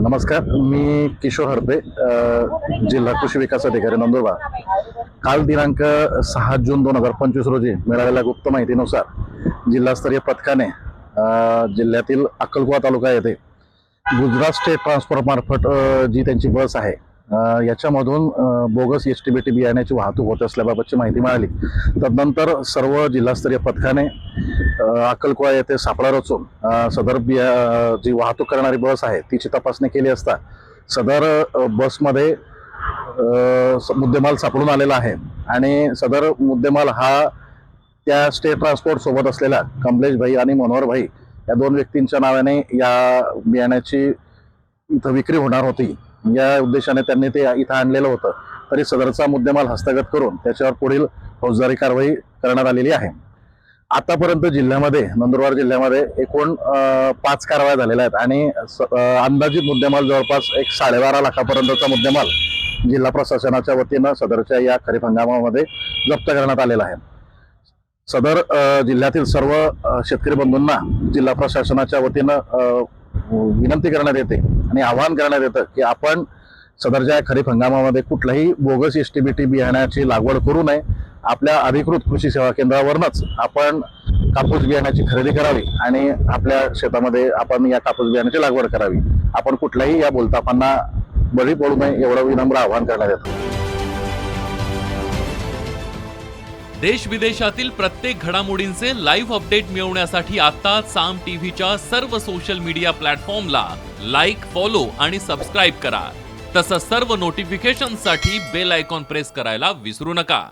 नमस्कार, मी किशोर हडपे, जिल्हा कृषी विकास अधिकारी नंदुरबार. काल दिनांक 6 जून 2025 रोजी मिळालेल्या गुप्त माहितीनुसार जिल्हास्तरीय पथकाने जिल्ह्यातील अक्कलकुवा तालुका येथे गुजरात स्टेट ट्रान्सपोर्ट मार्फत जी त्यांची बस आहे याच्यामधून बोगस एसटीबीटी बियाण्याची वाहतूक होत असल्याबाबतची माहिती मिळाली. तदनंतर सर्व जिल्हास्तरीय पथकाने अक्कलकुवा येथे सापळा रचून सदर जी वाहतूक करणारी बस आहे तिची तपासणी केली असता सदर बसमध्ये मुद्देमाल सापडून आलेला आहे आणि सदर मुद्देमाल हा त्या स्टेट ट्रान्सपोर्ट सोबत असलेल्या कमलेश भाई आणि मनोहर भाई या दोन व्यक्तींच्या नावाने या बियाण्याची इथं विक्री होणार होती. या उद्देशाने त्यांनी ते इथं आणलेलं होतं. तरी सदरचा मुद्देमाल हस्तगत करून त्याच्यावर पुढील फौजदारी कारवाई करण्यात आलेली आहे. आतापर्यंत जिल्ह्यामध्ये नंदुरबार जिल्ह्यामध्ये एकूण 5 कारवाया झालेल्या आहेत आणि अंदाजित मुद्देमाल जवळपास 12.5 लाखापर्यंतचा मुद्देमाल जिल्हा प्रशासनाच्या वतीनं सदरच्या या खरीप हंगामामध्ये जप्त करण्यात आलेला आहे. सदर जिल्ह्यातील सर्व शेतकरी बंधूंना जिल्हा प्रशासनाच्या वतीनं विनंती करण्यात येते आणि आवाहन करण्यात येतं की आपण सदरच्या खरीप हंगामामध्ये कुठल्याही बोगस एसटीबीटी बियाण्याची लागवड करू नये. आपल्या अधिकृत कृषी सेवा केंद्रावरूनच आपण कापूस बियाण्याची खरेदी करावी आणि आपल्या शेतामध्ये आपण या कापूस बियाण्याची लागवड करावी. आपण कुठल्याही या बोलतापांना बळी पडू नये एवढं विनम्र आवाहन करण्यात येतं. देश विदेशातील प्रत्येक घडामोडींचे लाईव्ह अपडेट मिळवण्यासाठी आता साम टीव्हीच्या सर्व सोशल मीडिया प्लॅटफॉर्मला लाईक, फॉलो आणि सबस्क्राईब करा. तसंच सर्व नोटिफिकेशनसाठी बेल आयकॉन प्रेस करायला विसरू नका.